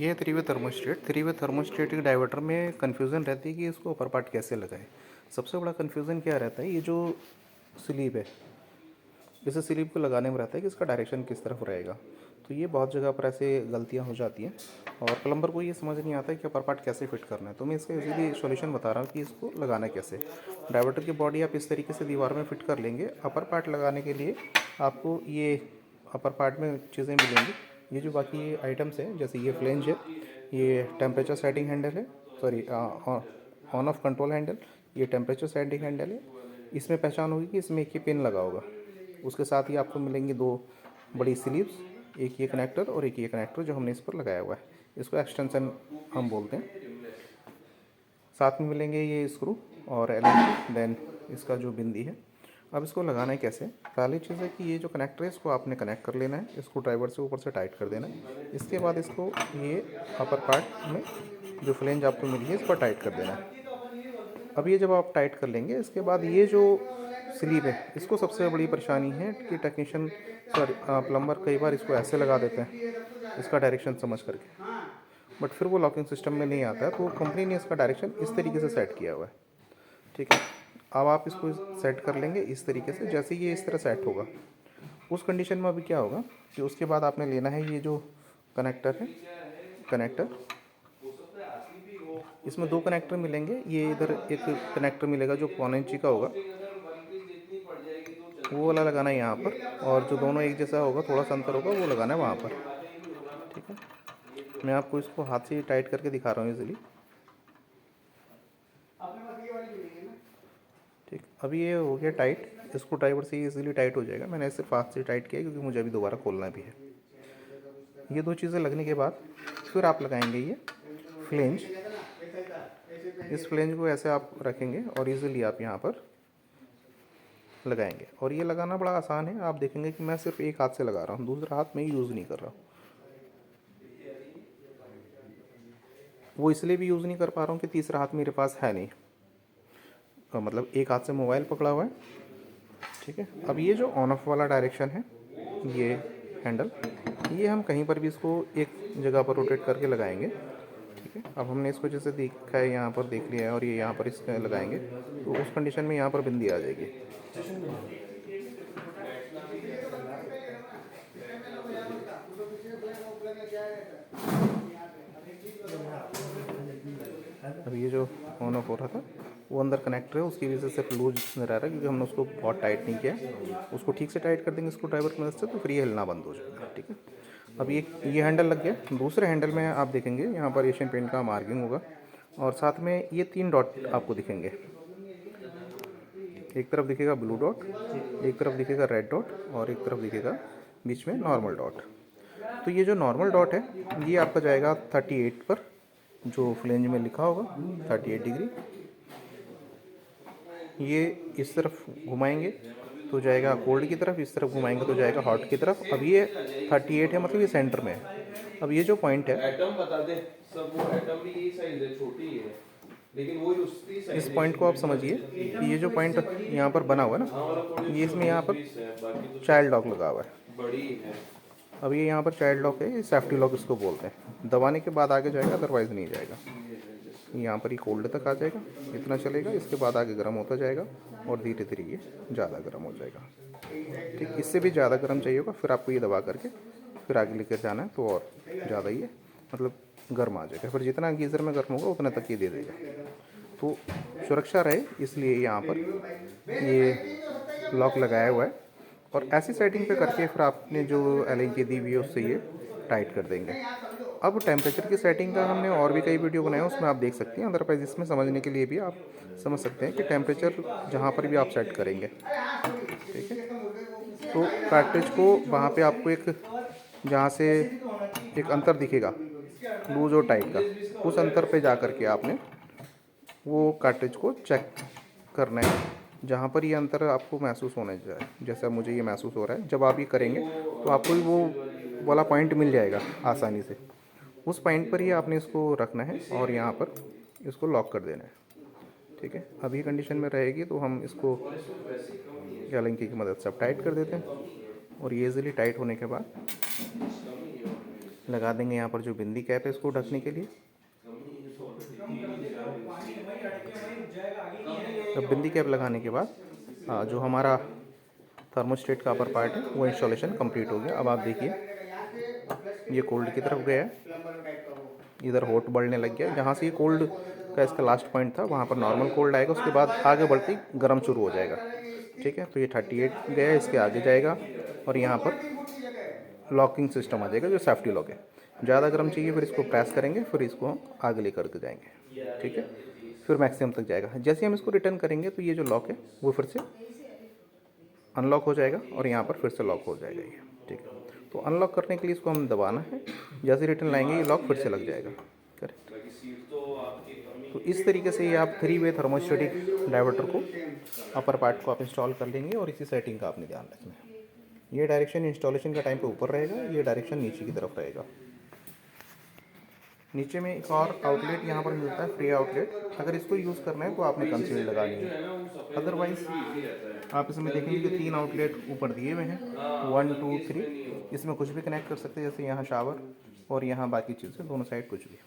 ये three way thermostat के diverter में कन्फ्यूज़न रहती है कि इसको अपर पार्ट कैसे लगाएं। सबसे बड़ा कन्फ्यूज़न क्या रहता है, ये जो स्लीव है, इस स्लीव को लगाने में रहता है कि इसका डायरेक्शन किस तरफ रहेगा। तो ये बहुत जगह पर ऐसे गलतियाँ हो जाती हैं और प्लम्बर को ये समझ नहीं आता है कि अपर पार्ट कैसे फिट करना है। तो मैं इसका इजीली सॉल्यूशन बता रहा हूँ कि इसको लगाना कैसे। डाइवर्टर की बॉडी आप इस तरीके से दीवार में फिट कर लेंगे। अपर पार्ट लगाने के लिए आपको ये अपर पार्ट में चीज़ें मिलेंगी। ये जो बाकी आइटम्स हैं, जैसे ये फ्लेंज है, ये टेम्परेचर सेटिंग हैंडल है, sorry on off control handle, ये टेम्परेचर सेटिंग हैंडल है। इसमें पहचान होगी कि इसमें एक ही पिन लगा होगा। उसके साथ ही आपको मिलेंगी दो बड़ी स्लीव्स, एक ये कनेक्टर और एक ये कनेक्टर जो हमने इस पर लगाया हुआ है, इसको एक्सटेंशन हम बोलते हैं। साथ में मिलेंगे ये स्क्रू और एलन, देन इसका जो बिंदी है। अब इसको लगाना है कैसे। पहली चीज़ है कि ये जो कनेक्टर है इसको आपने कनेक्ट कर लेना है, इसको ड्राइवर से ऊपर से टाइट कर देना है। इसके बाद इसको ये अपर पार्ट में जो फ्लेंज आपको मिली है इस पर टाइट कर देना है। अब ये जब आप टाइट कर लेंगे, इसके बाद ये जो स्लीव है, इसको सबसे बड़ी परेशानी है कि टेक्नीशियन सॉरी प्लम्बर कई बार इसको ऐसे लगा देते हैं इसका डायरेक्शन समझ करके, बट फिर वो लॉकिंग सिस्टम में नहीं आता है। तो कंपनी ने इसका डायरेक्शन इस तरीके से सेट किया हुआ है, ठीक है। अब आप इसको सेट कर लेंगे इस तरीके से। जैसे ये इस तरह सेट होगा, उस कंडीशन में अभी क्या होगा कि उसके बाद आपने लेना है ये जो कनेक्टर है, कनेक्टर, इसमें दो कनेक्टर मिलेंगे। ये इधर एक कनेक्टर मिलेगा जो 1.5 इंच का होगा, वो वाला लगाना है यहाँ पर, और जो दोनों एक जैसा होगा, थोड़ा सा अंतर होगा, वो लगाना है वहाँ पर, ठीक है। मैं आपको इसको हाथ से टाइट करके दिखा रहा हूँ इजीली, ठीक। अभी ये हो गया टाइट, इसको ड्राइवर से इजीली टाइट हो जाएगा। मैंने इसे फास्ट से टाइट किया क्योंकि मुझे अभी दोबारा खोलना भी है। ये दो चीज़ें लगने के बाद फिर आप लगाएंगे ये फ्लेंज। इस फ्लेंज को ऐसे आप रखेंगे और इजीली आप यहाँ पर लगाएंगे। और ये लगाना बड़ा आसान है। आप देखेंगे कि मैं सिर्फ एक हाथ से लगा रहा हूँ, दूसरा हाथ मैं यूज़ नहीं कर रहा हूँ। वो इसलिए भी यूज़ नहीं कर पा रहा हूँ कि तीसरा हाथ मेरे पास है नहीं, मतलब एक हाथ से मोबाइल पकड़ा हुआ है, ठीक है। अब ये जो ऑन ऑफ वाला डायरेक्शन है, ये हैंडल, ये हम कहीं पर भी इसको एक जगह पर रोटेट करके लगाएंगे, ठीक है। अब हमने इसको जैसे देखा है, यहाँ पर देख लिया है, और ये यहाँ पर इसके लगाएंगे तो उस कंडीशन में यहाँ पर बिंदी आ जाएगी। अब ये जो ऑन ऑफ हो रहा था वो अंदर कनेक्टर है, उसकी वजह से लूज नजर आ रहा है क्योंकि हमने उसको बहुत टाइट नहीं किया। उसको ठीक से टाइट कर देंगे इसको ड्राइवर की मदद से, तो फिर ये हिलना बंद हो जाएगा, ठीक है। अब ये हैंडल लग गया। दूसरे हैंडल में आप देखेंगे यहाँ पर एशियन पेंट का मार्किंग होगा, और साथ में ये 3 डॉट आपको दिखेंगे। एक तरफ दिखेगा ब्लू डॉट, एक तरफ दिखेगा रेड डॉट, और एक तरफ दिखेगा बीच में नॉर्मल डॉट। तो ये जो नॉर्मल डॉट है ये आपका जाएगा 38 पर, जो फ्लेंज में लिखा होगा 38 डिग्री। ये इस तरफ घुमाएंगे तो जाएगा कोल्ड की तरफ, इस तरफ घुमाएंगे तो जाएगा हॉट की तरफ। अब ये 38 है, मतलब ये सेंटर में है। अब ये जो पॉइंट है, एटम बता दे सब, वो एटम भी यही साइज है, छोटी ही है, लेकिन वो उसकी इस साइज पॉइंट को आप समझिए कि ये जो पॉइंट यहाँ पर बना हुआ है ना, ये इसमें यहाँ पर चाइल्ड लॉक लगा हुआ है। बड़ी है। अब ये यहाँ पर चाइल्ड लॉक है, ये सेफ्टी लॉक इसको बोलते हैं। दबाने के बाद आगे जाएगा, अदरवाइज़ नहीं जाएगा। यहाँ पर ही कोल्ड तक आ जाएगा, इतना चलेगा। इसके बाद आगे गर्म होता जाएगा और धीरे धीरे ये ज़्यादा गर्म हो जाएगा, ठीक। इससे भी ज़्यादा गर्म चाहिए होगा, फिर आपको ये दबा करके फिर आगे लेकर जाना है, तो और ज़्यादा ये मतलब गर्म आ जाएगा। फिर जितना गीज़र में गर्म होगा उतना तक ये दे देगा। तो सुरक्षा रहे इसलिए यहाँ पर ये लॉक लगाया हुआ है, और ऐसी सेटिंग पे करके फिर आपने जो एलिंग की दी हुई है उससे ये टाइट कर देंगे। अब टेम्परेचर की सेटिंग का हमने और भी कई वीडियो बनाए हैं, उसमें आप देख सकते हैं। अदरवाइज़ इसमें समझने के लिए भी आप समझ सकते हैं कि टेम्परेचर जहाँ पर भी आप सेट करेंगे, ठीक है। तो कार्ट्रिज को वहाँ पे आपको एक, जहाँ से एक अंतर दिखेगा लूज और टाइट का, उस अंतर पे जा कर के आपने वो कार्ट्रिज को चेक करना है। जहाँ पर ये अंतर आपको महसूस होना चाहिए, जैसा मुझे ये महसूस हो रहा है, जब आप ये करेंगे तो आपको वो वाला पॉइंट मिल जाएगा आसानी से। उस पॉइंट पर ही आपने इसको रखना है और यहाँ पर इसको लॉक कर देना है, ठीक है। अभी कंडीशन में रहेगी तो हम इसको एलंकी की मदद से अब टाइट कर देते हैं, और ये इजीली टाइट होने के बाद लगा देंगे यहाँ पर जो बिंदी कैप है इसको ढकने के लिए। अब बिंदी कैप लगाने के बाद जो हमारा थर्मोस्टेट का अपर पार्ट है वो इंस्टॉलेशन कंप्लीट हो गया। अब आप देखिए ये कोल्ड की तरफ गया है, इधर हॉट बढ़ने लग गया। जहाँ से ये कोल्ड का इसका लास्ट पॉइंट था वहाँ पर नॉर्मल कोल्ड आएगा, उसके बाद आगे बढ़ते ही गर्म शुरू हो जाएगा। ठीक है, तो ये 38 गया है, इसके आगे जाएगा और यहाँ पर लॉकिंग सिस्टम आ जाएगा जो सेफ्टी लॉक है। ज़्यादा गर्म चाहिए फिर इसको प्रेस करेंगे, फिर इसको हम आगे लेकर के जाएंगे। ठीक है, फिर मैक्सिमम तक जाएगा। जैसे हम इसको रिटर्न करेंगे तो ये जो लॉक है वो फिर से अनलॉक हो जाएगा और यहाँ पर फिर से लॉक हो जाएगा ये। ठीक है, तो अनलॉक करने के लिए इसको हम दबाना है, जैसे रिटर्न लाएंगे ये लॉक फिर से लग जाएगा। करेक्ट। तो इस तरीके से ये आप 3 वे थर्मोस्टेटिक डाइवर्टर को अपर पार्ट को आप इंस्टॉल कर लेंगे। और इसी सेटिंग का आपने ध्यान रखना है। ये डायरेक्शन इंस्टॉलेशन का टाइम पे ऊपर रहेगा, ये डायरेक्शन नीचे की तरफ रहेगा। नीचे में एक और आउटलेट यहाँ पर मिलता है, फ्री आउटलेट। अगर इसको यूज़ करना है तो आपने कंसील लगानी है, अदरवाइज आप इसमें देखेंगे कि 3 आउटलेट ऊपर दिए हुए हैं, 1 2 3। इसमें कुछ भी कनेक्ट कर सकते हैं, जैसे यहाँ शावर और यहाँ बाकी चीज़ें, दोनों साइड कुछ भी।